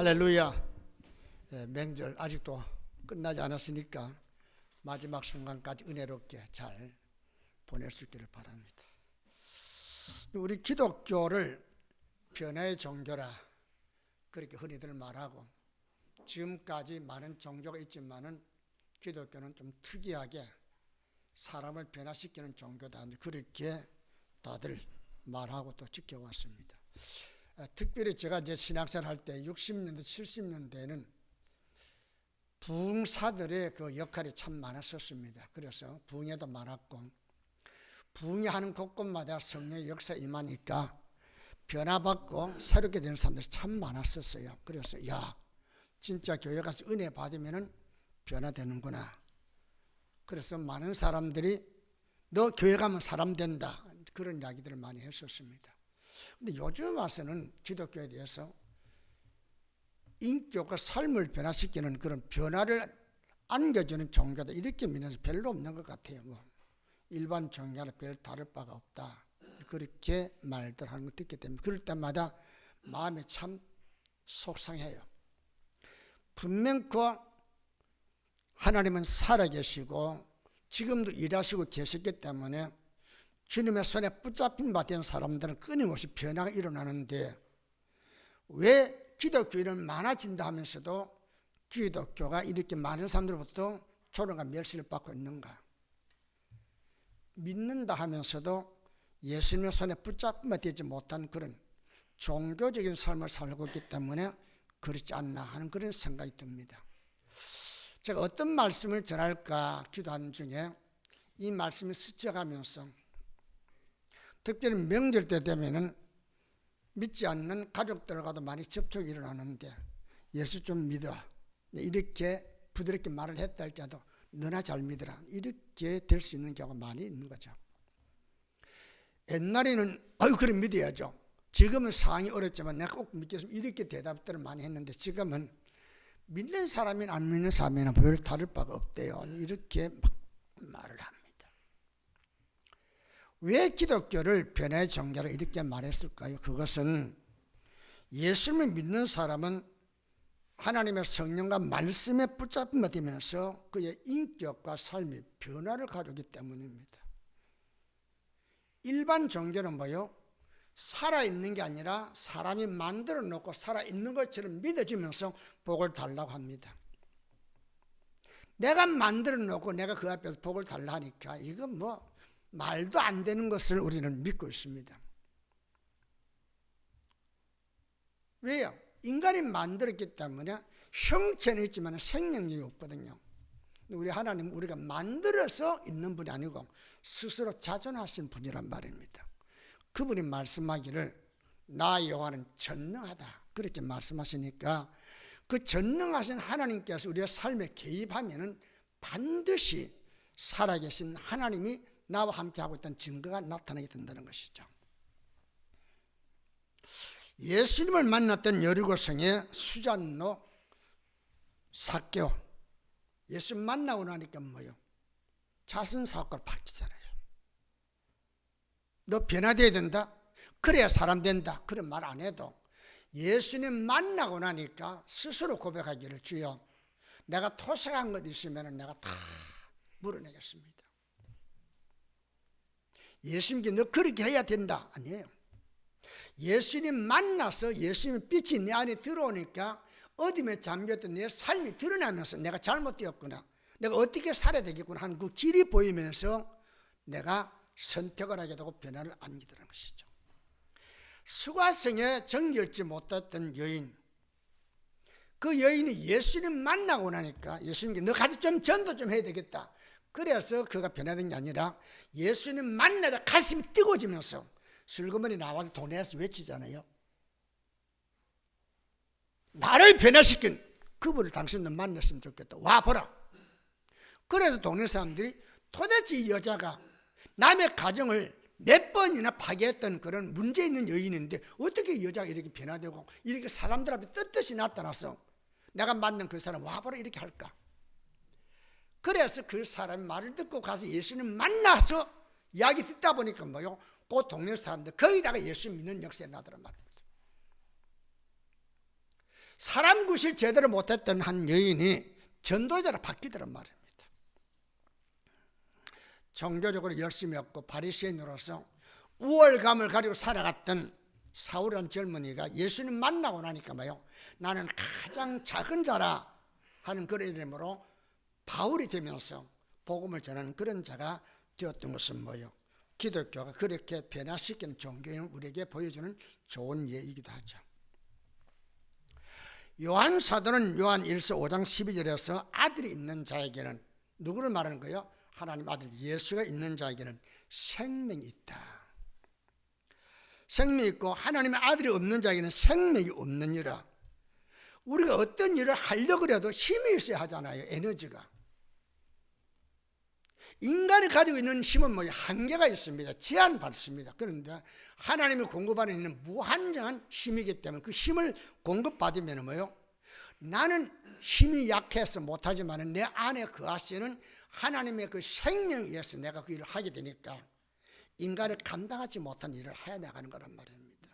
할렐루야. 명절 아직도 끝나지 않았으니까 마지막 순간까지 은혜롭게 잘 보낼 수 있기를 바랍니다. 우리 기독교를 변화의 종교라 그렇게 흔히들 말하고, 지금까지 많은 종교가 있지만은 기독교는 좀 특이하게 사람을 변화시키는 종교다, 그렇게 다들 말하고 또 지켜왔습니다. 특별히 제가 이제 신학생활 할 때 60년대 70년대에는 부흥사들의 그 역할이 참 많았었습니다. 그래서 부흥회도 많았고, 부흥회 하는 곳곳마다 성령의 역사 임하니까 변화받고 새롭게 되는 사람들이 참 많았었어요. 그래서 진짜 교회 가서 은혜 받으면 변화되는구나. 그래서 많은 사람들이 너 교회 가면 사람 된다, 그런 이야기들을 많이 했었습니다. 근데 요즘 와서는 기독교에 대해서 인격과 삶을 변화시키는 그런 변화를 안겨주는 종교다, 이렇게 믿는 사람이 별로 없는 것 같아요. 일반 종교랑 별 다를 바가 없다, 그렇게 말들 하는 거 듣기 때문에 그럴 때마다 마음이 참 속상해요. 분명 그 하나님은 살아계시고 지금도 일하시고 계셨기 때문에 주님의 손에 붙잡힌 바 된 사람들은 끊임없이 변화가 일어나는데, 왜 기독교인은 많아진다 하면서도 기독교가 이렇게 많은 사람들로부터 조롱과 멸시를 받고 있는가? 믿는다 하면서도 예수님의 손에 붙잡힌 바 되지 못한 그런 종교적인 삶을 살고 있기 때문에 그렇지 않나 하는 그런 생각이 듭니다. 제가 어떤 말씀을 전할까 기도하는 중에 이 말씀을 스쳐가면서, 특별히 명절 때 되면은 믿지 않는 가족들과도 많이 접촉이 일어나는데, 예수 좀 믿어라, 이렇게 부드럽게 말을 했다 할지라도 너나 잘 믿어라, 이렇게 될 수 있는 경우가 많이 있는 거죠. 옛날에는 그래 믿어야죠. 지금은 상황이 어렵지만 내가 꼭 믿겠습니다, 이렇게 대답들을 많이 했는데, 지금은 믿는 사람이나 안 믿는 사람이나 별 다를 바가 없대요, 이렇게 막 말을 합니다. 왜 기독교를 변화의 종교로 이렇게 말했을까요? 그것은 예수님을 믿는 사람은 하나님의 성령과 말씀에 붙잡히게 되면서 그의 인격과 삶이 변화를 가져오기 때문입니다. 일반 종교는 살아있는 게 아니라 사람이 만들어 놓고 살아있는 것처럼 믿어주면서 복을 달라고 합니다. 내가 만들어 놓고 내가 그 앞에서 복을 달라 하니까 이건 말도 안 되는 것을 우리는 믿고 있습니다. 왜요? 인간이 만들었기 때문에 형체는 있지만 생명력이 없거든요. 우리 하나님은 우리가 만들어서 있는 분이 아니고 스스로 자존하신 분이란 말입니다. 그분이 말씀하기를 나 여호와는 전능하다, 그렇게 말씀하시니까 그 전능하신 하나님께서 우리의 삶에 개입하면은 반드시 살아계신 하나님이 나와 함께 하고 있다는 증거가 나타나게 된다는 것이죠. 예수님을 만났던 여리고성의 수잔노 삭개오, 예수 만나고 나니까 자선 사고를 바뀌잖아요. 너 변화되어야 된다, 그래야 사람 된다, 그런 말 안 해도 예수님 만나고 나니까 스스로 고백하기를, 주여 내가 토색한 것 있으면 내가 다 물어내겠습니다. 예수님께 너 그렇게 해야 된다, 아니에요. 예수님 만나서 예수님의 빛이 내 안에 들어오니까 어둠에 잠겼던 내 삶이 드러나면서 내가 잘못되었구나, 내가 어떻게 살아야 되겠구나 하는 그 길이 보이면서 내가 선택을 하게 되고 변화를 안기더라는 것이죠. 수가성에 정결지 못했던 여인, 그 여인이 예수님 만나고 나니까 예수님께 너 가서 좀 전도 좀 해야 되겠다, 그래서 그가 변화된 게 아니라 예수님 만나자 가슴이 뜨거워지면서 슬그머니 나와서 동네에서 외치잖아요. 나를 변화시킨 그분을 당신도 만났으면 좋겠다, 와보라. 그래서 동네 사람들이 도대체 이 여자가 남의 가정을 몇 번이나 파괴했던 그런 문제 있는 여인인데 어떻게 이 여자가 이렇게 변화되고 이렇게 사람들 앞에 떳떳이 나타나서 내가 만난 그 사람 와보라 이렇게 할까? 그래서 그 사람의 말을 듣고 가서 예수님 만나서 이야기 듣다 보니까 그 동네 사람들 거기다가 예수 믿는 역사에 나더란 말입니다. 사람 구실 제대로 못했던 한 여인이 전도자로 바뀌더란 말입니다. 종교적으로 열심히 했고 바리새인으로서 우월감을 가지고 살아갔던 사울이라는 젊은이가 예수님 만나고 나니까 뭐요? 나는 가장 작은 자라 하는 그런 이름으로 바울이 되면서 복음을 전하는 그런 자가 되었던 것은 뭐요? 기독교가 그렇게 변화시키는 종교인 우리에게 보여주는 좋은 예이기도 하죠. 요한 사도는 요한 1서 5장 12절에서 아들이 있는 자에게는 누구를 말하는 거예요? 하나님 아들 예수가 있는 자에게는 생명이 있다. 생명이 있고 하나님의 아들이 없는 자에게는 생명이 없느니라. 우리가 어떤 일을 하려고 해도 힘이 있어야 하잖아요. 에너지가. 인간이 가지고 있는 힘은 뭐 한계가 있습니다. 제한받습니다. 그런데 하나님이 공급하는 힘은 무한정한 힘이기 때문에 그 힘을 공급받으면 뭐요? 나는 힘이 약해서 못하지만 내 안에 거하시는 하나님의 그 생명에 의해서 내가 그 일을 하게 되니까 인간이 감당하지 못한 일을 해 나가는 거란 말입니다.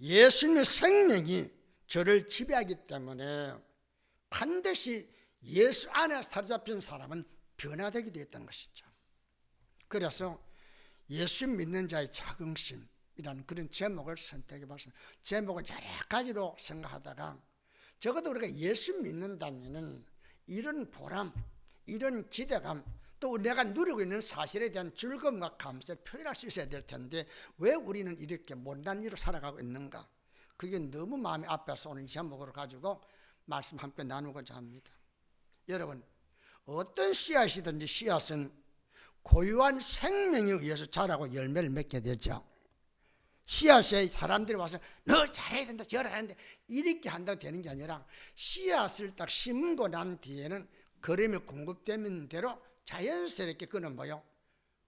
예수님의 생명이 저를 지배하기 때문에 반드시 예수 안에 사로잡힌 사람은 변화되게 되었다는 것이죠. 그래서 예수 믿는 자의 자긍심이라는 그런 제목을 선택해 봤습니다. 제목을 여러 가지로 생각하다가 적어도 우리가 예수 믿는다면은 이런 보람, 이런 기대감, 또 내가 누리고 있는 사실에 대한 즐거움과 감사를 표현할 수 있어야 될 텐데 왜 우리는 이렇게 못난 일을 살아가고 있는가? 그게 너무 마음이 아파서 오늘 이 제목을 가지고 말씀 함께 나누고자 합니다. 여러분, 어떤 씨앗이든지 씨앗은 고유한 생명에 의해서 자라고 열매를 맺게 되죠. 씨앗에 사람들이 와서 너 잘해야 된다, 저래야 된다 이렇게 한다고 되는 게 아니라 씨앗을 딱 심고 난 뒤에는 거름이 공급되는 대로 자연스럽게 그는 뭐요?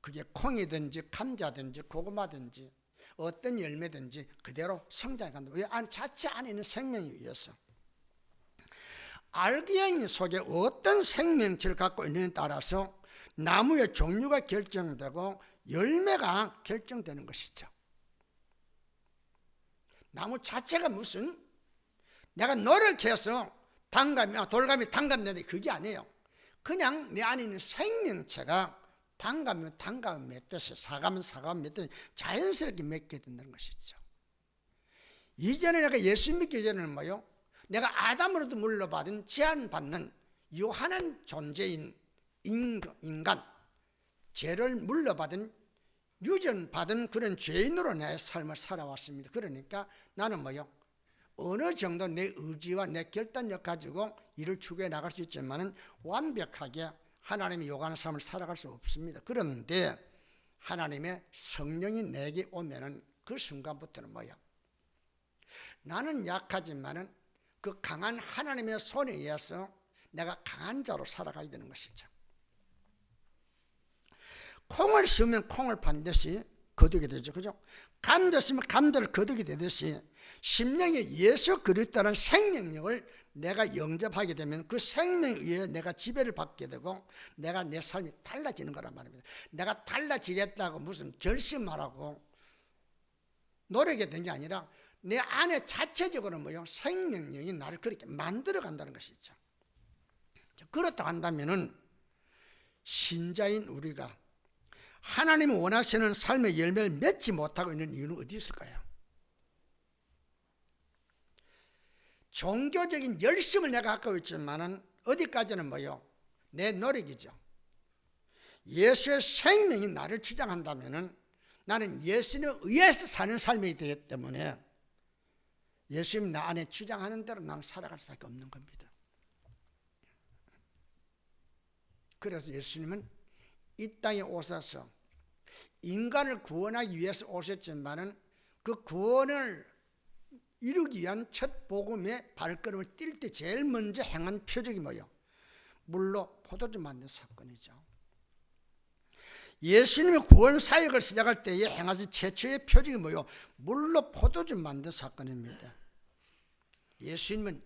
그게 콩이든지 감자든지 고구마든지 어떤 열매든지 그대로 성장해 간다. 왜? 자체 안에 있는 생명에 의해서. 알갱이 속에 어떤 생명체를 갖고 있느냐에 따라서 나무의 종류가 결정되고 열매가 결정되는 것이죠. 나무 자체가 무슨 내가 노력해서 돌감이 단감되는데 그게 아니에요. 그냥 내 안에 있는 생명체가 단감이면 단감 맺듯이 사과면 사과면 맺듯이 자연스럽게 맺게 된다는 것이죠. 이전에 내가 예수 믿기 전에는 뭐요? 내가 아담으로부터 물려받은 제한받는 유한한 존재인 인간, 죄를 물려받은 유전받은 그런 죄인으로 내 삶을 살아왔습니다. 그러니까 나는 뭐요? 어느 정도 내 의지와 내 결단력 가지고 일을 추구해 나갈 수 있지만은 완벽하게 하나님이 요구하는 삶을 살아갈 수 없습니다. 그런데 하나님의 성령이 내게 오면은 그 순간부터는 뭐야? 나는 약하지만은 그 강한 하나님의 손에 의해서 내가 강한 자로 살아가야 되는 것이죠. 콩을 심으면 콩을 반드시 거두게 되죠. 그죠? 감자 심으면 감자를 거두게 되듯이 심령에 예수 그리스도라는 생명력을 내가 영접하게 되면 그 생명에 의해 내가 지배를 받게 되고 내가 내 삶이 달라지는 거란 말입니다. 내가 달라지겠다고 무슨 결심하라고 노력이 된 게 아니라 내 안에 자체적으로 뭐요? 생명력이 나를 그렇게 만들어 간다는 것이죠. 그렇다 한다면은 신자인 우리가 하나님이 원하시는 삶의 열매를 맺지 못하고 있는 이유는 어디 있을까요? 종교적인 열심을 내가 갖고 있지만은 어디까지는 뭐요? 내 노력이죠. 예수의 생명이 나를 주장한다면은 나는 예수님에 의해서 사는 삶이기 때문에 예수님 나 안에 주장하는 대로 나는 살아갈 수밖에 없는 겁니다. 그래서 예수님은 이 땅에 오셔서 인간을 구원하기 위해서 오셨지만은 그 구원을 이루기 위한 첫 복음의 발걸음을 뛸 때 제일 먼저 행한 표적이 뭐예요? 물로 포도주 만든 사건이죠. 예수님이 구원 사역을 시작할 때에 행하신 최초의 표적이 뭐예요? 물로 포도주 만든 사건입니다. 예수님은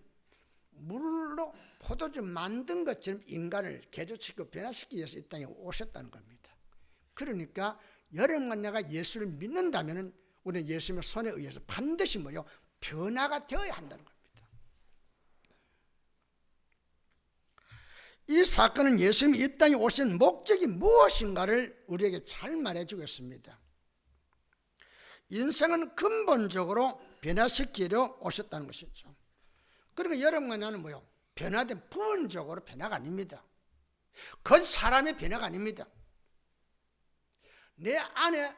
물로 포도주 만든 것처럼 인간을 개조시키고 변화시키기 위해서 이 땅에 오셨다는 겁니다. 그러니까 여러분과 내가 예수를 믿는다면 우리는 예수님의 손에 의해서 반드시 뭐요? 변화가 되어야 한다는 겁니다. 이 사건은 예수님이 이 땅에 오신 목적이 무엇인가를 우리에게 잘 말해주고 있습니다. 인생은 근본적으로 변화시키려 오셨다는 것이죠. 그러니까 여러분과 나는 뭐요? 변화된 부분적으로 변화가 아닙니다. 그건 사람의 변화가 아닙니다. 내 안에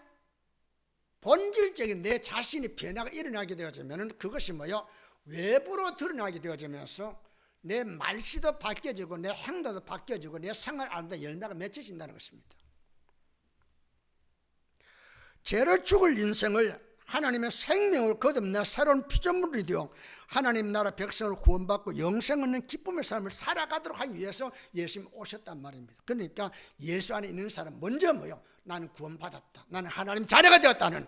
본질적인 내 자신의 변화가 일어나게 되어지면 그것이 뭐요? 외부로 드러나게 되어지면서 내 말씨도 바뀌어지고 내 행동도 바뀌어지고 내 생활 안에 열매가 맺혀진다는 것입니다. 죄로 죽을 인생을 하나님의 생명을 거듭내 새로운 피조물이 되어 하나님 나라 백성을 구원받고 영생 얻는 기쁨의 삶을 살아가도록 하기 위해서 예수님이 오셨단 말입니다. 그러니까 예수 안에 있는 사람 먼저 뭐요? 나는 구원받았다. 나는 하나님 자녀가 되었다는,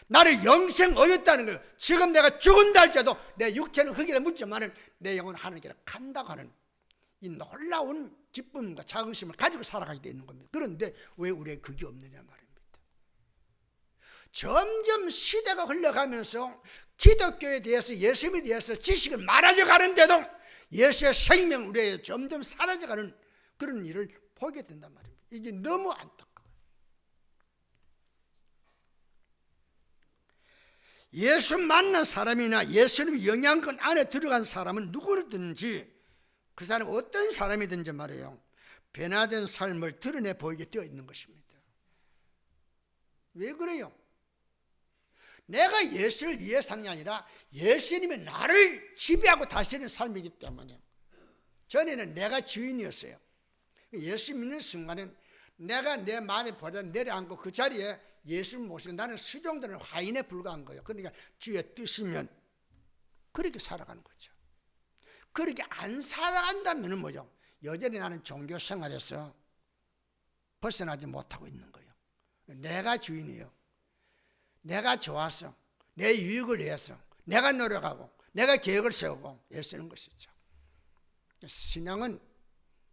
나를 영생 얻었다는 거예요. 지금 내가 죽은다 할지라도 내 육체는 흙에 묻지만은 내 영혼은 하늘에게 간다고 하는 이 놀라운 기쁨과 자긍심을 가지고 살아가게 되는 겁니다. 그런데 왜 우리에게 그게 없느냐 말입니다. 점점 시대가 흘러가면서 기독교에 대해서, 예수님에 대해서 지식을 많아져 가는데도 예수의 생명 우리에게 점점 사라져가는 그런 일을 보게 된단 말입니다. 이게 너무 안타까워요. 예수 만난 사람이나 예수님의 영향권 안에 들어간 사람은 누구든지 그 사람 어떤 사람이든지 말이에요, 변화된 삶을 드러내 보이게 되어 있는 것입니다. 왜 그래요? 내가 예수를 위해 사는 게 아니라 예수님이 나를 지배하고 다스리는 삶이기 때문에. 전에는 내가 주인이었어요. 예수 믿는 순간은 내가 내 마음에 버려 내려앉고 그 자리에 예수를 모시고 나는 수종되는 화인에 불과한 거예요. 그러니까 주의 뜻이면 그렇게 살아가는 거죠. 그렇게 안 살아간다면 뭐죠? 여전히 나는 종교 생활에서 벗어나지 못하고 있는 거예요. 내가 주인이에요. 내가 좋아서, 내 유익을 위해서 내가 노력하고 내가 계획을 세우고 애쓰는 것이죠. 신앙은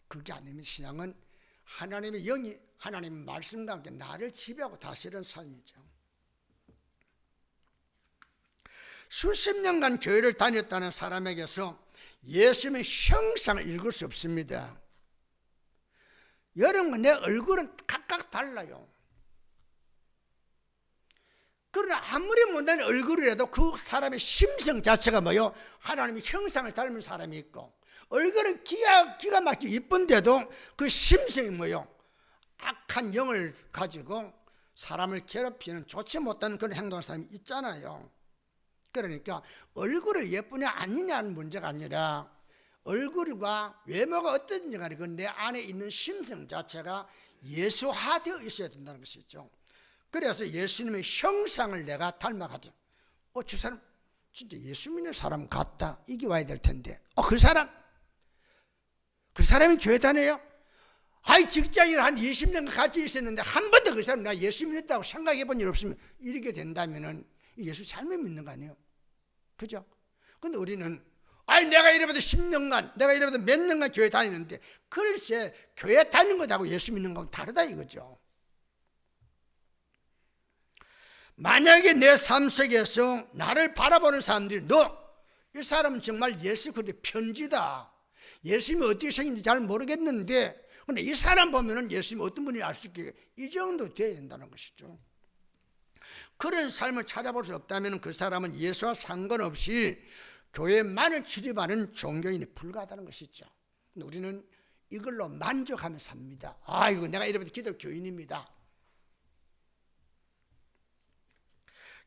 그게 아닙니다. 신앙은 하나님의 영이 하나님의 말씀과 함께 나를 지배하고 다스리는 삶이죠. 수십 년간 교회를 다녔다는 사람에게서 예수님의 형상을 읽을 수 없습니다. 여러분, 내 얼굴은 각각 달라요. 그러나 아무리 못난 얼굴이라도 그 사람의 심성 자체가 뭐요? 하나님의 형상을 닮은 사람이 있고, 얼굴은 기가 막히게 이쁜데도 그 심성이 뭐요? 악한 영을 가지고 사람을 괴롭히는 좋지 못한 그런 행동하는 사람이 있잖아요. 그러니까 얼굴을 예쁘냐 아니냐는 문제가 아니라 얼굴과 외모가 어떤지 간에 그 내 안에 있는 심성 자체가 예수화되어 있어야 된다는 것이죠. 그래서 예수님의 형상을 내가 닮아가죠. 저 사람 진짜 예수 믿는 사람 같다. 이게 와야 될 텐데. 그 사람이 교회 다녀요? 직장에 한 20년 같이 있었는데 한 번도 그 사람 나 예수 믿는다고 생각해 본 일 없으면 이렇게 된다면은 예수 잘못 믿는 거 아니에요? 그죠? 근데 우리는 내가 이래봐도 10년간, 내가 이래봐도 몇 년간 교회 다니는데, 글쎄 교회 다니는 것하고 예수 믿는 거하고 다르다 이거죠. 만약에 내 삶 속에서 나를 바라보는 사람들이 이 사람은 정말 예수 그리스도의 편지다, 예수님이 어떻게 생긴지 잘 모르겠는데 근데 이 사람 보면은 예수님이 어떤 분인지 알 수 있게, 이 정도 돼야 된다는 것이죠. 그런 삶을 찾아볼 수 없다면 그 사람은 예수와 상관없이 교회만을 출입하는 종교인이 불과하다는 것이죠. 근데 우리는 이걸로 만족하며 삽니다. 이거 내가 이래봐도 기독교인입니다.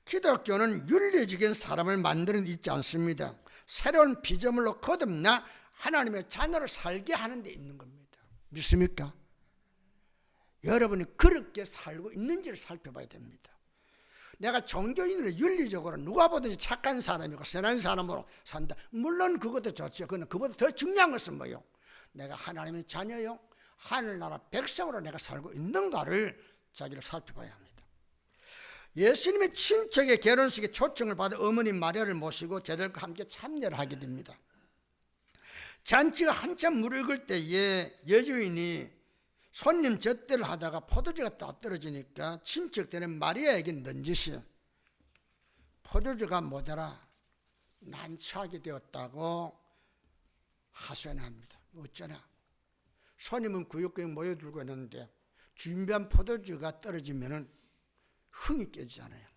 기독교는 윤리적인 사람을 만드는 데 있지 않습니다. 새로운 피조물로 거듭나 하나님의 자녀를 살게 하는 데 있는 겁니다. 믿습니까? 여러분이 그렇게 살고 있는지를 살펴봐야 됩니다. 내가 종교인으로 윤리적으로 누가 보든지 착한 사람이고 선한 사람으로 산다, 물론 그것도 좋죠. 그러나 그보다 더 중요한 것은 뭐예요? 내가 하나님의 자녀요, 하늘나라 백성으로 내가 살고 있는가를 자기를 살펴봐야 합니다. 예수님의 친척의 결혼식에 초청을 받아 어머니 마리아를 모시고 제들과 함께 참여를 하게 됩니다. 잔치가 한참 무르익을 때에 여주인이 손님 젖대를 하다가 포도주가 딱 떨어지니까 친척들은 마리아에게 넌지시 포도주가 모자라 난처하게 되었다고 하소연합니다. 어쩌나 손님은 구역구역 모여들고 있는데 준비한 포도주가 떨어지면 흥이 깨지잖아요.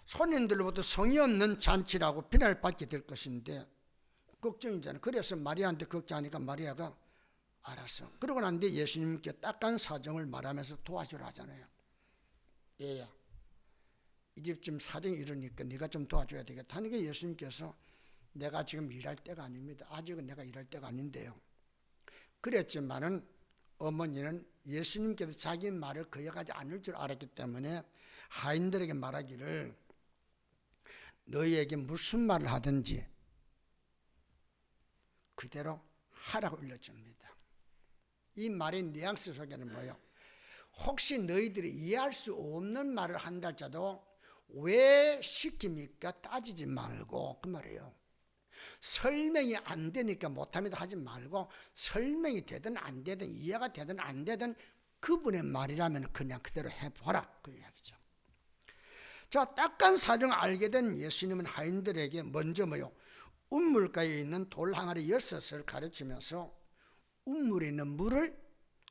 손님들로부터 성의 없는 잔치라고 비난을 받게 될 것인데 걱정이잖아요. 그래서 마리아한테 걱정하니까 마리아가 알았어. 그러고 난 뒤에 예수님께 딱한 사정을 말하면서 도와주라 하잖아요. 얘야, 이 집 지금 사정이 이러니까 네가 좀 도와줘야 되겠다 하는 게 예수님께서 내가 지금 일할 때가 아닙니다. 아직은 내가 일할 때가 아닌데요. 그랬지만은 어머니는 예수님께서 자기 말을 거역하지 않을 줄 알았기 때문에 하인들에게 말하기를 너희에게 무슨 말을 하든지 그대로 하라고 일러줍니다. 이 말의 뉘앙스 속에는 뭐예요? 혹시 너희들이 이해할 수 없는 말을 한다 할지라도 왜 시킵니까? 따지지 말고, 그 말이에요. 설명이 안 되니까 못합니다 하지 말고 설명이 되든 안 되든 이해가 되든 안 되든 그분의 말이라면 그냥 그대로 해보라, 그 이야기죠. 자, 딱한 사정을 알게 된 예수님은 하인들에게 먼저 뭐요? 운물가에 있는 돌 항아리 6을 가르치면서 운물에 있는 물을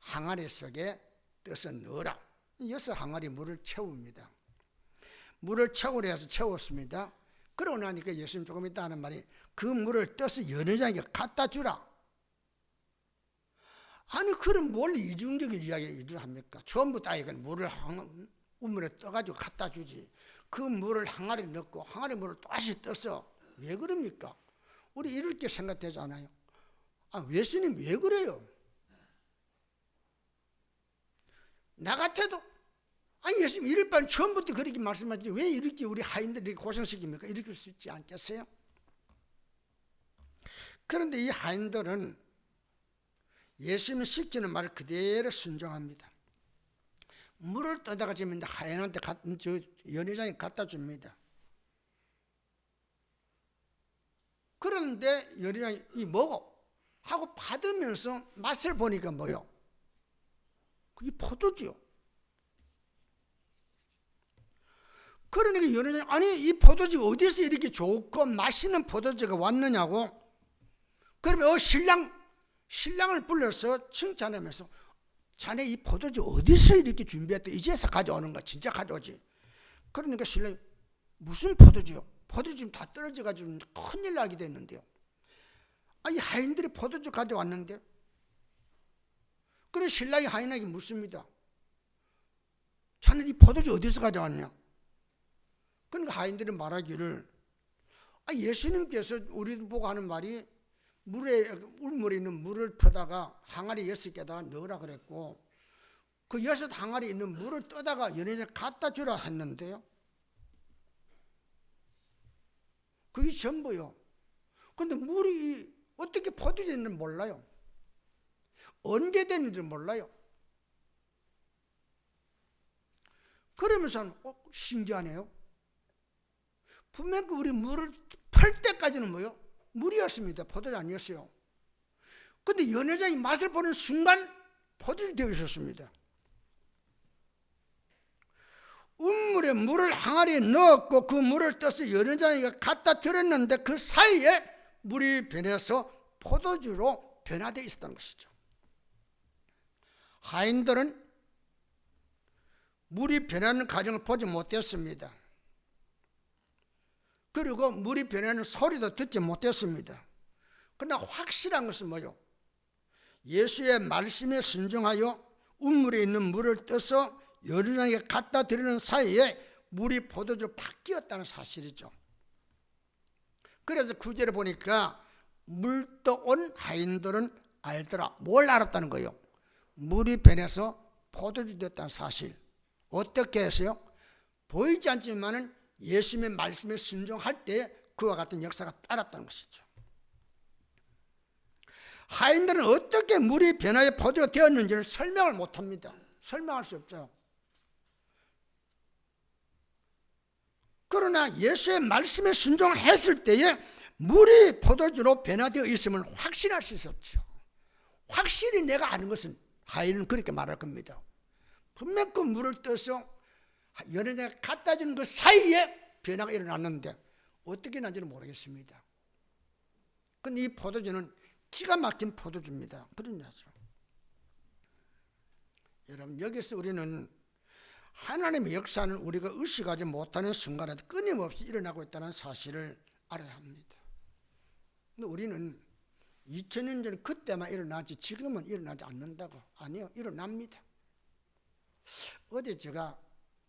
항아리 속에 떠서 넣어라. 6 항아리 물을 채웁니다. 물을 채우려 해서 채웠습니다. 그러고 나니까 예수님 조금 있다 하는 말이 그 물을 떠서 연회장에게 갖다 주라. 아니 그럼 뭘 이중적인 이야기를 합니까? 처음부터 이건 물을 우물에 떠가지고 갖다 주지. 그 물을 항아리에 넣고 항아리 물을 다시 떠서 왜 그럽니까? 우리 이렇게 생각되지 않아요? 아, 예수님 왜 그래요? 나 같아도 아니 예수님 이럴 바엔 처음부터 그렇게 말씀하지 왜 이렇게 우리 하인들이 고생시킵니까? 이럴 수 있지 않겠어요? 그런데 이 하인들은 예수님이 시키는 말을 그대로 순종합니다. 물을 떠다가 지면 하인한테 연회장에 갖다 줍니다. 그런데 연회장이 이 뭐고? 하고 받으면서 맛을 보니까 뭐요? 그게 포도주요. 그러니까 연회장이 아니 이 포도주가 어디서 이렇게 좋고 맛있는 포도주가 왔느냐고. 그러면 신랑을 불러서 칭찬하면서 자네 이 포도주 어디서 이렇게 준비했다? 이제서 가져오는 거 진짜 가져오지. 그러니까 신랑이 무슨 포도주요? 포도주 지금 다 떨어져가지고 큰일 나게 됐는데요. 아, 이 하인들이 포도주 가져왔는데. 그래 신랑이 하인에게 묻습니다. 자네 이 포도주 어디서 가져왔냐? 그러니까 하인들이 말하기를 아, 예수님께서 우리들 보고 하는 말이 울물에 있는 물을 퍼다가 항아리 6개에다가 넣으라 그랬고 그 6 항아리 있는 물을 떠다가 연회장에 갖다 주라 했는데요. 그게 전부요. 그런데 물이 어떻게 포도주인지는 몰라요. 언제 됐는지 몰라요. 그러면서 신기하네요. 분명히 우리 물을 팔 때까지는 뭐요? 물이었습니다. 포도주 아니었어요. 그런데 연회장이 맛을 보는 순간 포도주 되어 있었습니다. 운물에 물을 항아리에 넣었고 그 물을 떠서 연회장에게 갖다 드렸는데 그 사이에 물이 변해서 포도주로 변화되어 있었다는 것이죠. 하인들은 물이 변하는 과정을 보지 못했습니다. 그리고 물이 변하는 소리도 듣지 못했습니다. 그러나 확실한 것은 뭐요? 예수의 말씀에 순종하여 운물에 있는 물을 떠서 연회장에게 갖다 드리는 사이에 물이 포도주로 바뀌었다는 사실이죠. 그래서 9절에 보니까 물 떠온 하인들은 알더라. 뭘 알았다는 거예요? 물이 변해서 포도주 됐다는 사실. 어떻게 했어요? 보이지 않지만은 예수님의 말씀에 순종할 때 그와 같은 역사가 따랐다는 것이죠. 하인들은 어떻게 물이 변화의 포도가 되었는지를 설명을 못합니다. 설명할 수 없죠. 그러나 예수의 말씀에 순종했을 때에 물이 포도주로 변화되어 있음을 확신할 수 있었죠. 확실히 내가 아는 것은 하인은 그렇게 말할 겁니다. 분명 그 물을 떠서 연회장에 갖다 주는 그 사이에 변화가 일어났는데 어떻게 난지는 모르겠습니다. 근데 이 포도주는 기가 막힌 포도주입니다. 그러냐죠. 여러분, 여기서 우리는 하나님의 역사는 우리가 의식하지 못하는 순간에 끊임없이 일어나고 있다는 사실을 알아야 합니다. 근데 우리는 2000년 전 그때만 일어나지 지금은 일어나지 않는다고. 아니요, 일어납니다. 어제 제가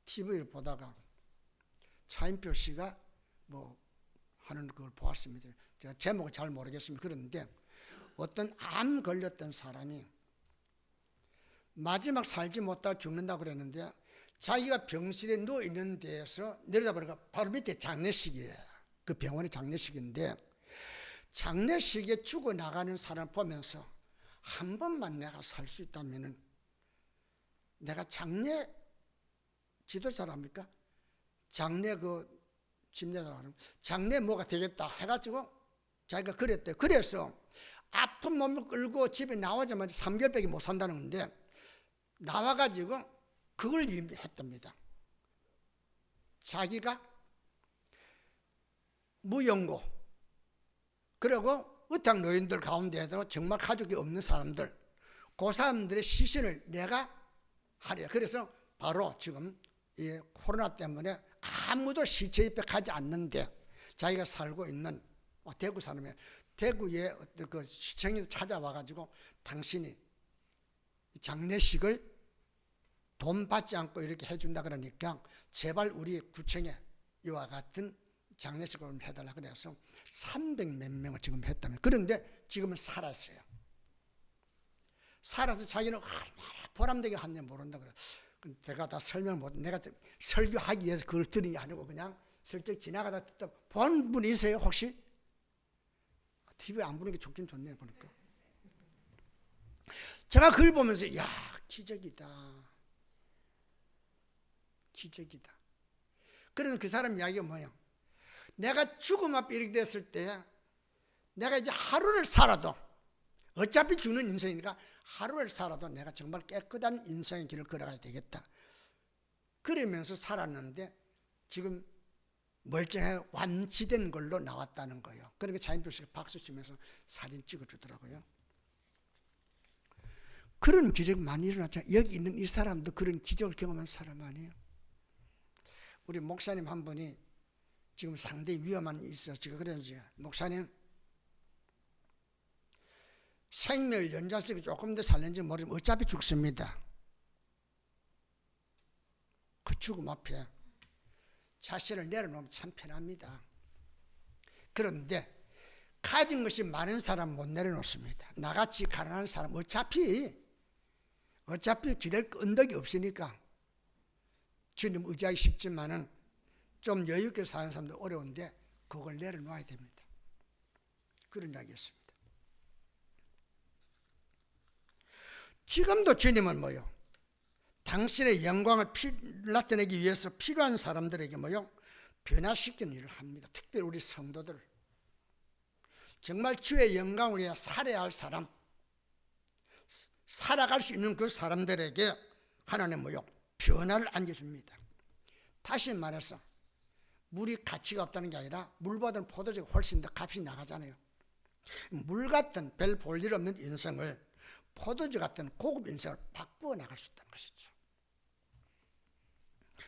TV를 보다가 차인표 씨가 뭐 하는 걸 보았습니다. 제가 제목을 잘 모르겠습니다. 그런데 어떤 암 걸렸던 사람이 마지막 살지 못하고 죽는다고 그랬는데 자기가 병실에 누워있는 데에서 내려다보니까 바로 밑에 장례식이에요. 그 병원의 장례식인데 장례식에 죽어나가는 사람을 보면서 한 번만 내가 살 수 있다면 내가 장례 지도자랍니까? 장례 그 집례자라는 장례 뭐가 되겠다 해가지고 자기가 그랬대요. 그래서 아픈 몸을 끌고 집에 나오자마자 3개월밖에 못 산다는 건데 나와가지고 그걸 했답니다. 자기가 무연고 그리고 의탁 노인들 가운데에도 정말 가족이 없는 사람들 그 사람들의 시신을 내가 하리라. 그래서 바로 지금 이 코로나 때문에 아무도 시체 옆에 가지 않는데 자기가 살고 있는 대구 사람이 대구의 어떤 그 시청에서 찾아와가지고 당신이 장례식을 돈 받지 않고 이렇게 해준다 그러니까 제발 우리 구청에 이와 같은 장례식을 해달라 그래서 300몇 명을 지금 했다면 그런데 지금은 살았어요. 살아서 자기는 얼마나 보람되게 한지 모른다 그래. 내가 다 설명 못, 내가 설교하기 위해서 그걸 들은 게 아니고 그냥 슬쩍 지나가다 듣다 본 분 있어요 혹시? TV에 안 보는 게 좋긴 좋네요 보니까. 제가 그걸 보면서 야 기적이다. 기적이다. 그러면 그 사람 이야기가 뭐예요? 내가 죽음 앞에 이렇게 됐을 때 내가 이제 하루를 살아도 어차피 죽는 인생이니까 하루를 살아도 내가 정말 깨끗한 인생의 길을 걸어가야 되겠다. 그러면서 살았는데 지금 멀쩡하게 완치된 걸로 나왔다는 거예요. 그러니까 차인표 씨가 박수 치면서 사진 찍어주더라고요. 그런 기적이 많이 일어났잖아요. 여기 있는 이 사람도 그런 기적을 경험한 사람 아니에요. 우리 목사님 한 분이 지금 상당히 위험한 일이 있어서 제가 그랬지. 목사님 생명을 연장시키고 조금 더 살는지 모르지만 어차피 죽습니다. 그 죽음 앞에 자신을 내려놓으면 참 편합니다. 그런데 가진 것이 많은 사람 못 내려놓습니다. 나같이 가난한 사람 어차피 기댈 언덕이 없으니까 주님 의지하기 쉽지만은 좀 여유 있게 사는 사람도 어려운데 그걸 내려놓아야 됩니다. 그런 이야기였습니다. 지금도 주님은 뭐요? 당신의 영광을 나타내기 위해서 필요한 사람들에게 뭐요? 변화시키는 일을 합니다. 특별히 우리 성도들. 정말 주의 영광을 위해 살아야 할 사람, 살아갈 수 있는 그 사람들에게 하나님 뭐요? 변화를 안겨줍니다. 다시 말해서 물이 가치가 없다는 게 아니라 물보다는 포도주가 훨씬 더 값이 나가잖아요. 물 같은 별 볼 일 없는 인생을 포도주 같은 고급 인생을 바꾸어 나갈 수 있다는 것이죠.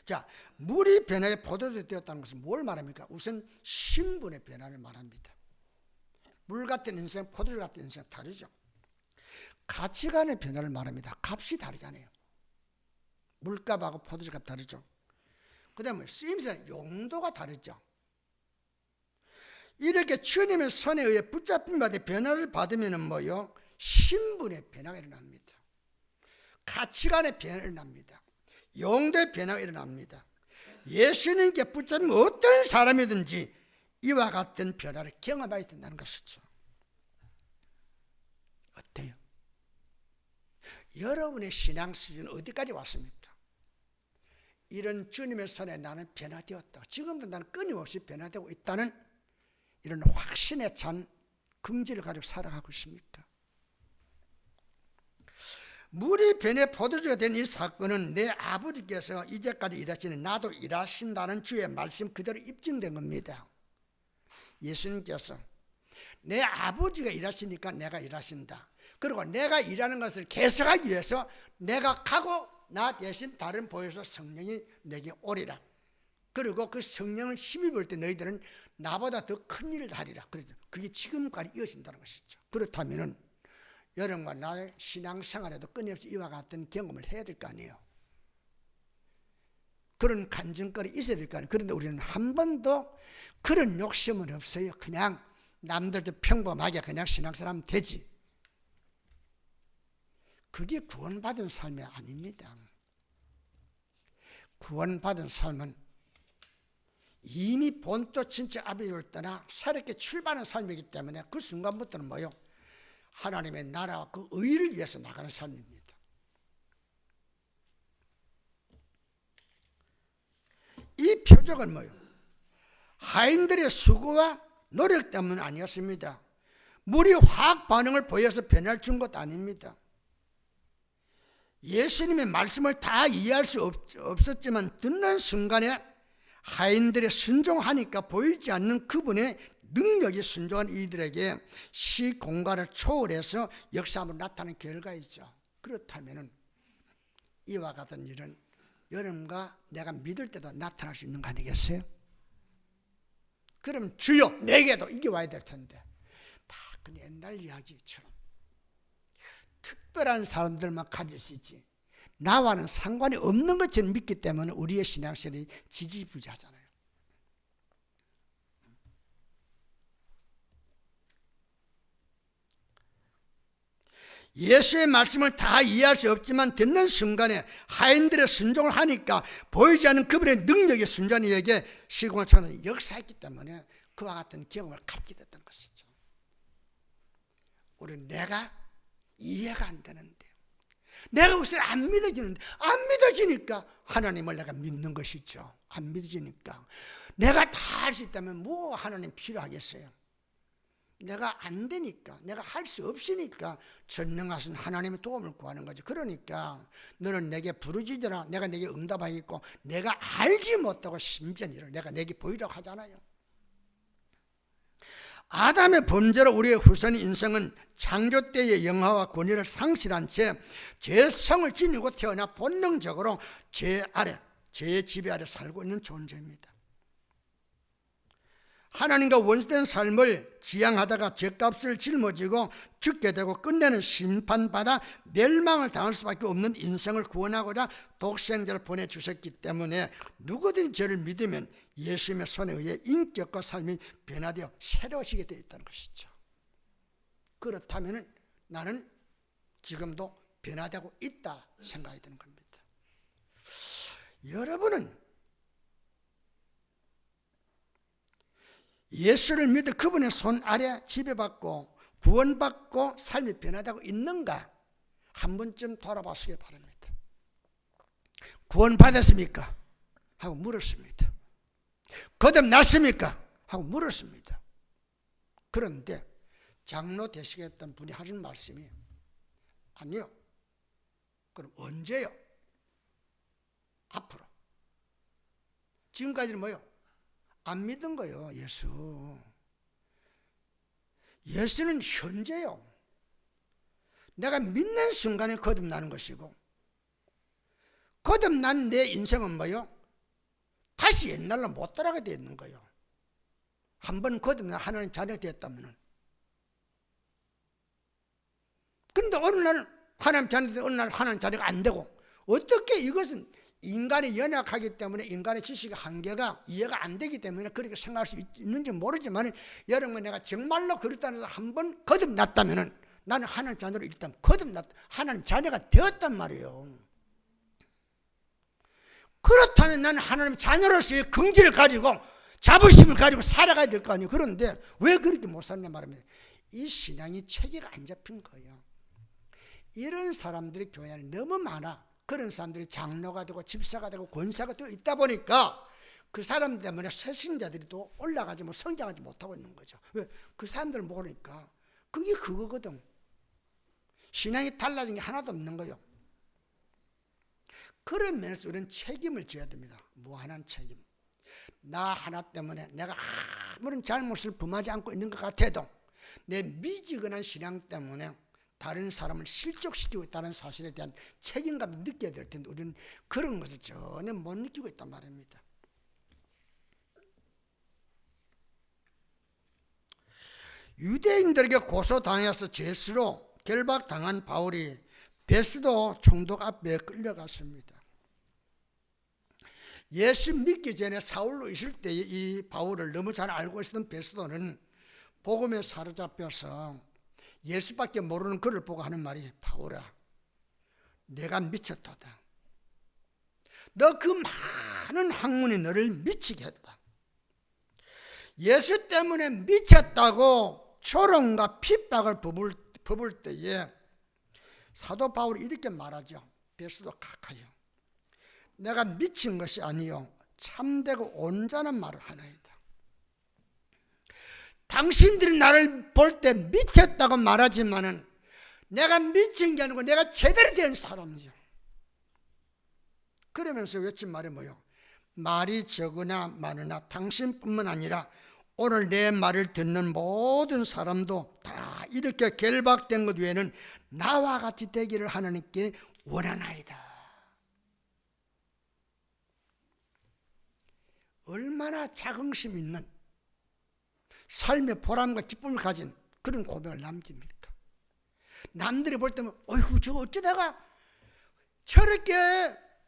자, 물이 변화에 포도주 되었다는 것은 뭘 말합니까? 우선 신분의 변화를 말합니다. 물 같은 인생, 포도주 같은 인생 다르죠. 가치관의 변화를 말합니다. 값이 다르잖아요. 물값하고 포도주값 다르죠. 그 다음에 쓰임새 용도가 다르죠. 이렇게 주님의 손에 의해 붙잡힌 바에 변화를 받으면 뭐요? 신분의 변화가 일어납니다. 가치관의 변화가 일어납니다. 용도의 변화가 일어납니다. 예수님께 붙잡힌 어떤 사람이든지 이와 같은 변화를 경험해야 된다는 것이죠. 어때요? 여러분의 신앙 수준은 어디까지 왔습니까? 이런 주님의 손에 나는 변화되었다. 지금도 나는 끊임없이 변화되고 있다는 이런 확신에 찬 긍지를 가지고 살아가고 있습니까? 물이 변해 포도주가 된 이 사건은 내 아버지께서 이제까지 일하시는 나도 일하신다는 주의 말씀 그대로 입증된 겁니다. 예수님께서 내 아버지가 일하시니까 내가 일하신다. 그리고 내가 일하는 것을 계속하기 위해서 내가 가고 나 대신 다른 보혜사 성령이 내게 오리라. 그리고 그 성령을 힘입을 때 너희들은 나보다 더 큰 일을 하리라. 그래서 그게 지금까지 이어진다는 것이죠. 그렇다면은 여러분과 나의 신앙생활에도 끊임없이 이와 같은 경험을 해야 될 거 아니에요. 그런 간증거리 있어야 될 거 아니에요. 그런데 우리는 한 번도 그런 욕심은 없어요. 그냥 남들도 평범하게 그냥 신앙사람 되지. 그게 구원받은 삶이 아닙니다. 구원받은 삶은 이미 본토 진짜 아버지를 떠나 새롭게 출발하는 삶이기 때문에 그 순간부터는 뭐요? 하나님의 나라와 그 의를 위해서 나가는 삶입니다. 이 표적은 뭐요? 하인들의 수고와 노력 때문은 아니었습니다. 물이 화학 반응을 보여서 변화를 준 것도 아닙니다. 예수님의 말씀을 다 이해할 수 없었지만 듣는 순간에 하인들이 순종하니까 보이지 않는 그분의 능력이 순종한 이들에게 시공간을 초월해서 역사함으로 나타나는 결과이죠. 그렇다면 이와 같은 일은 여러분과 내가 믿을 때도 나타날 수 있는 거 아니겠어요? 그럼 주여 내게도 이게 와야 될 텐데 다 그 옛날 이야기처럼 특별한 사람들만 가질 수 있지 나와는 상관이 없는 것처럼 믿기 때문에 우리의 신앙생활이 지지부진하잖아요. 예수의 말씀을 다 이해할 수 없지만 듣는 순간에 하인들의 순종을 하니까 보이지 않는 그분의 능력이 순전히 이에게 시공을 초월해서 역사했기 때문에 그와 같은 경험을 갖게 됐던 것이죠. 우리는 내가 이해가 안 되는데 내가 그것을 안 믿어지는데 안 믿어지니까 하나님을 내가 믿는 것이죠. 안 믿어지니까 내가 다 할 수 있다면 뭐 하나님 필요하겠어요. 내가 안 되니까 내가 할 수 없으니까 전능하신 하나님의 도움을 구하는 거죠. 그러니까 너는 내게 부르짖으라 내가 내게 응답하겠고 내가 알지 못하고 심지어 이를 내가 내게 보이라고 하잖아요. 아담의 범죄로 우리의 후손 인생은 창조 때의 영화와 권위를 상실한 채 죄성을 지니고 태어나 본능적으로 죄의 지배 아래 살고 있는 존재입니다. 하나님과 원수된 삶을 지향하다가 죄값을 짊어지고 죽게 되고 끝내는 심판받아 멸망을 당할 수밖에 없는 인생을 구원하고자 독생자를 보내주셨기 때문에 누구든지 저를 믿으면 예수님의 손에 의해 인격과 삶이 변화되어 새로워지게 되어 있다는 것이죠. 그렇다면 나는 지금도 변화되고 있다 생각이 드는 겁니다. 여러분은 예수를 믿어 그분의 손 아래 지배받고 구원받고 삶이 변화되고 있는가 한 번쯤 돌아보시기 바랍니다. 구원받았습니까? 하고 물었습니다. 거듭났습니까? 하고 물었습니다. 그런데 장로 되시겠다는 분이 하신 말씀이 아니요. 그럼 언제요? 앞으로. 지금까지는 뭐요? 안 믿은 거예요. 예수는 현재요. 내가 믿는 순간에 거듭나는 것이고 거듭난 내 인생은 뭐요? 다시 옛날로 못 돌아가게 되어 있는 거예요. 한번 거듭나 하나님 자녀가 되었다면 그런데 어느 날 하나님 자녀가 되고 어느 날 하나님 자녀가 안 되고 어떻게 이것은 인간이 연약하기 때문에 인간의 지식의 한계가 이해가 안 되기 때문에 그렇게 생각할 수 있는지 모르지만 여러분 내가 정말로 그렇다는 해서 한번 거듭났다면 나는 하나님 자녀로 일단 거듭났다 하나님 자녀가 되었단 말이에요. 그렇다면 나는 하나님 자녀로서의 긍지를 가지고 자부심을 가지고 살아가야 될 거 아니에요. 그런데 왜 그렇게 못 사냐 말입니다. 이 신앙이 체계가 안 잡힌 거예요. 이런 사람들이 교회 안에 너무 많아. 그런 사람들이 장로가 되고 집사가 되고 권사가 되어 있다 보니까 그 사람 때문에 새신자들이 또 올라가지 못 성장하지 못하고 있는 거죠. 왜? 그 사람들을 모르니까 그게 그거거든. 신앙이 달라진 게 하나도 없는 거예요. 그런 면에서 우리는 책임을 져야 됩니다. 무한한 책임. 나 하나 때문에 내가 아무런 잘못을 범하지 않고 있는 것 같아도 내 미지근한 신앙 때문에 다른 사람을 실족시키고 있다는 사실에 대한 책임감을 느껴야 될 텐데 우리는 그런 것을 전혀 못 느끼고 있단 말입니다. 유대인들에게 고소당해서 죄수로 결박당한 바울이 베스도 총독 앞에 끌려갔습니다. 예수 믿기 전에 사울로 있을 때 이 바울을 너무 잘 알고 있었던 베스도는 복음에 사로잡혀서 예수밖에 모르는 그를 보고 하는 말이 바울아 내가 미쳤도다. 너 그 많은 학문이 너를 미치게 했다. 예수 때문에 미쳤다고 조롱과 핍박을 퍼부을 때에 사도 바울이 이렇게 말하죠. 베스도 카카요 내가 미친 것이 아니요 참되고 온전한 말을 하나이다. 당신들이 나를 볼 때 미쳤다고 말하지만은 내가 미친 게 아니고 내가 제대로 된 사람이요. 그러면서 외친 말이 뭐요? 말이 적으나 많으나 당신뿐만 아니라 오늘 내 말을 듣는 모든 사람도 다 이렇게 결박된 것 외에는 나와 같이 되기를 하나님께 원하나이다. 얼마나 자긍심 있는 삶의 보람과 기쁨을 가진 그런 고백을 남깁니까? 남들이 볼 때면 어이구 저거 어쩌다가 저렇게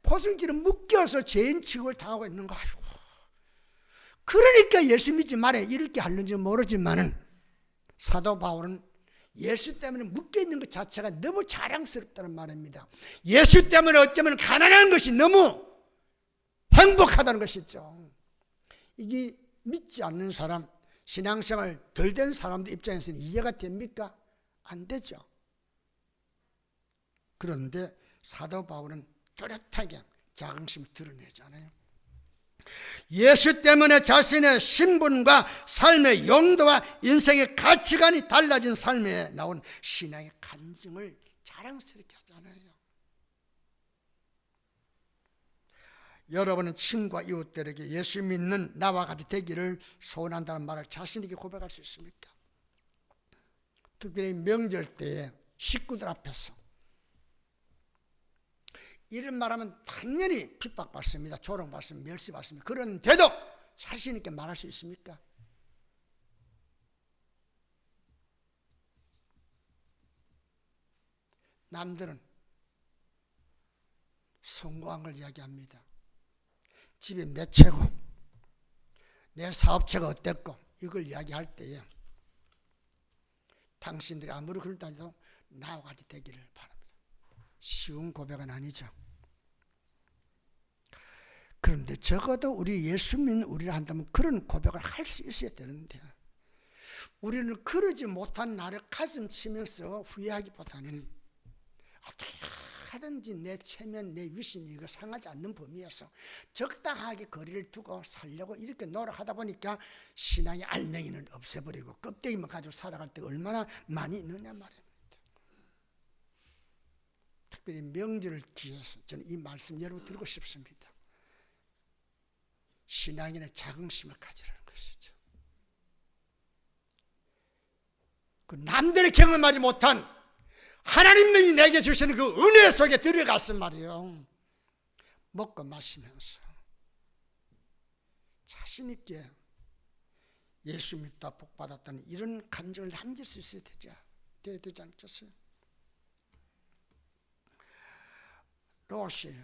포승지를 묶여서 죄인 취급을 당하고 있는가. 아이고. 그러니까 예수 믿지 말아야 이렇게 하는지 모르지만은 사도 바울은 예수 때문에 묶여있는 것 자체가 너무 자랑스럽다는 말입니다. 예수 때문에 어쩌면 가난한 것이 너무 행복하다는 것이죠. 이게 믿지 않는 사람, 신앙생활 덜 된 사람들 입장에서는 이해가 됩니까? 안 되죠. 그런데 사도 바울은 뚜렷하게 자긍심을 드러내잖아요. 예수 때문에 자신의 신분과 삶의 용도와 인생의 가치관이 달라진 삶에 나온 신앙의 간증을 자랑스럽게 하잖아요. 여러분은 친구와 이웃들에게 예수 믿는 나와 같이 되기를 소원한다는 말을 자신 있게 고백할 수 있습니까? 특별히 명절 때에 식구들 앞에서 이런 말하면 당연히 핍박받습니다. 조롱받습니다. 멸시받습니다. 그런데도 자신 있게 말할 수 있습니까? 남들은 성공한 걸 이야기합니다. 집이 몇 채고 내 사업체가 어땠고 이걸 이야기할 때에 당신들이 아무리 그렇다 해도 나와 같이 되기를 바랍니다. 쉬운 고백은 아니죠. 그런데 적어도 우리 예수 믿는 우리라 한다면 그런 고백을 할 수 있어야 되는데 우리는 그러지 못한 나를 가슴 치면서 후회하기보다는 어떻게 하든지 내 체면, 내 위신이 이거 상하지 않는 범위에서 적당하게 거리를 두고 살려고 이렇게 노력하다 보니까 신앙의 알맹이는 없애버리고 껍데기만 가지고 살아갈 때 얼마나 많이 있느냐 말입니다. 특별히 명절을 기해서 저는 이 말씀 여러분 드리고 싶습니다. 신앙인의 자긍심을 가지라는 것이죠. 그 남들이 경험하지 못한 하나님이 내게 주시는 그 은혜 속에 들어갔단 말이에요. 먹고 마시면서 자신 있게 예수 믿다 복 받았다는 이런 간증을 남길 수 있어야 되지 않겠어요? 롯이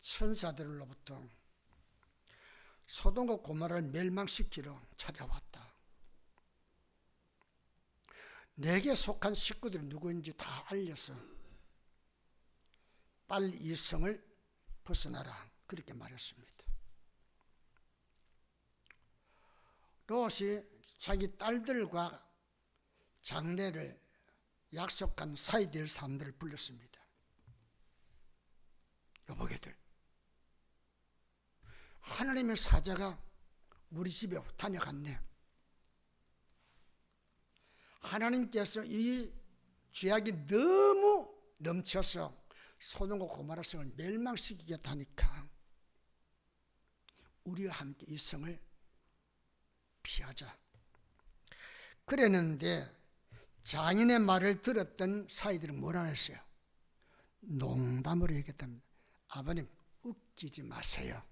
천사들로부터 소돔과 고모라를 멸망시키러 찾아왔다. 내게 속한 식구들이 누구인지 다 알려서 빨리 이 성을 벗어나라 그렇게 말했습니다. 롯이 자기 딸들과 장례를 약속한 사이될 사람들을 불렀습니다. 여보게들, 하나님의 사자가 우리 집에 다녀갔네. 하나님께서 이 죄악이 너무 넘쳐서 소돔과 고모라 성을 멸망시키겠다니까 우리와 함께 이 성을 피하자. 그랬는데 장인의 말을 들었던 사이들은 뭐라 했어요? 농담으로 얘기했답니다. 아버님, 웃기지 마세요.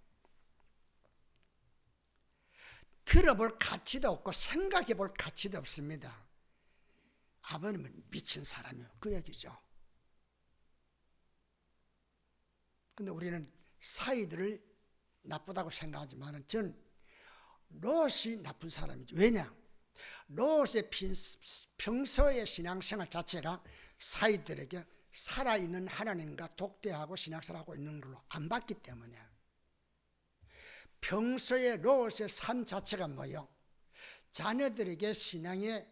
들어볼 가치도 없고 생각해 볼 가치도 없습니다. 아버님은 미친 사람이요, 그 얘기죠. 근데 우리는 사이들을 나쁘다고 생각하지만 전 롯이 나쁜 사람이죠. 왜냐? 롯의 평소의 신앙생활 자체가 사이들에게 살아있는 하나님과 독대하고 신앙생활하고 있는 걸로 안 봤기 때문에, 평소에 롯의 삶 자체가 뭐예요? 자녀들에게 신앙의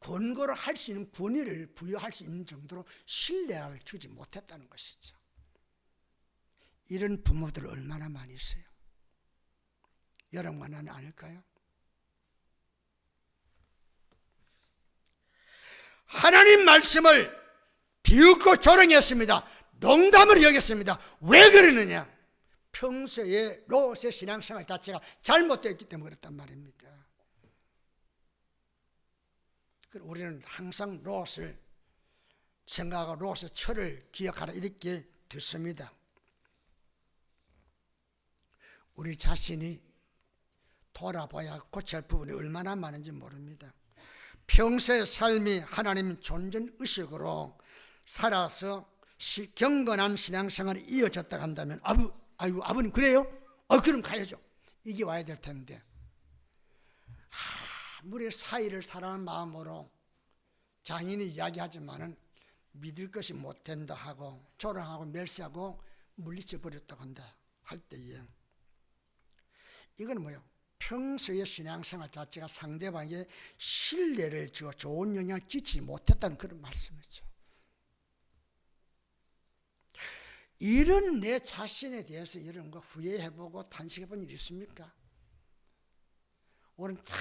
권고를 할 수 있는 권위를 부여할 수 있는 정도로 신뢰를 주지 못했다는 것이죠. 이런 부모들 얼마나 많이 있어요? 여러분만은 아닐까요? 하나님 말씀을 비웃고 조롱했습니다. 농담으로 여겼습니다. 왜 그러느냐? 평소에 롯의 신앙생활 자체가 잘못되어 있기 때문에 그렇단 말입니다. 우리는 항상 롯을 생각하고 롯의 철을 기억하라 이렇게 듣습니다. 우리 자신이 돌아봐야 고쳐야 할 부분이 얼마나 많은지 모릅니다. 평소의 삶이 하나님 존재의식으로 살아서 경건한 신앙생활이 이어졌다 한다면 아버님 그래요? 그럼 가야죠. 이게 와야 될 텐데, 아무리 사이를 사랑하는 마음으로 장인이 이야기하지만은 믿을 것이 못 된다 하고 조롱하고 멸시하고 물리쳐 버렸다고 한다 할 때에, 이건 뭐예요? 평소의 신앙생활 자체가 상대방에게 신뢰를 주어 좋은 영향을 끼치지 못했다는 그런 말씀이죠. 이런 내 자신에 대해서 이런 거 후회해보고 탄식해본 일 있습니까? 오늘 다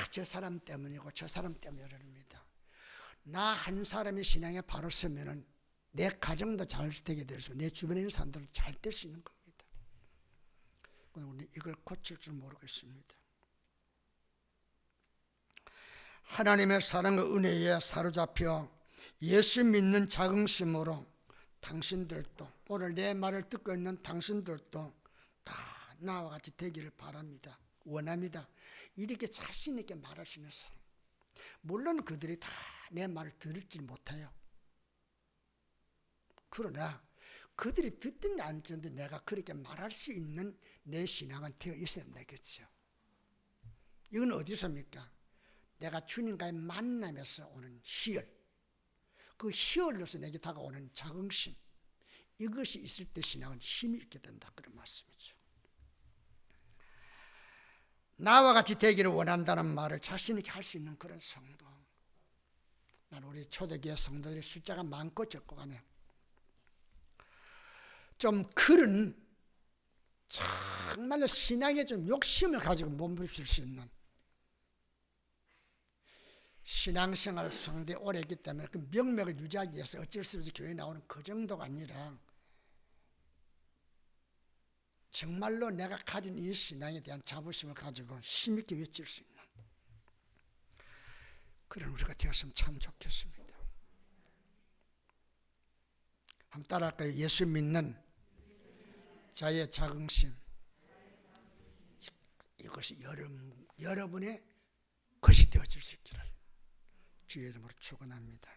저 사람 때문이고 저 사람 때문에 이럽니다. 나 한 사람의 신앙에 바로 서면은 내 가정도 잘 되게 될 수, 내 주변에 있는 사람들도 잘 될 수 있는 겁니다. 우리 이걸 고칠 줄 모르고 있습니다. 하나님의 사랑과 은혜에 사로잡혀 예수 믿는 자긍심으로 당신들도, 오늘 내 말을 듣고 있는 당신들도 다 나와 같이 되기를 바랍니다. 원합니다. 이렇게 자신 있게 말할 수 있는 사람. 물론 그들이 다 내 말을 들을지 못해요. 그러나 그들이 듣든지 안 듣든지 내가 그렇게 말할 수 있는 내 신앙은 되어 있어야 되겠죠. 이건 어디서입니까? 내가 주님과의 만남에서 오는 희열, 그 희열로서 내게 다가오는 자긍심, 이것이 있을 때 신앙은 힘이 있게 된다, 그런 말씀이죠. 나와 같이 되기를 원한다는 말을 자신 있게 할 수 있는 그런 성도. 난 우리 초대교회 성도들의 숫자가 많고 적고 간에 좀 그런 정말로 신앙에 좀 욕심을 가지고 몸부림칠 수 있는, 신앙생활 성대 오래 했기 때문에 그 명맥을 유지하기 위해서 어쩔 수 없이 교회에 나오는 그 정도가 아니라, 정말로 내가 가진 이 신앙에 대한 자부심을 가지고 힘있게 외칠 수 있는 그런 우리가 되었으면 참 좋겠습니다. 한번 따라할까요? 예수 믿는 자의 자긍심, 이것이 여러분의 것이 되어질 수 있기를 주의 이름으로 축원합니다.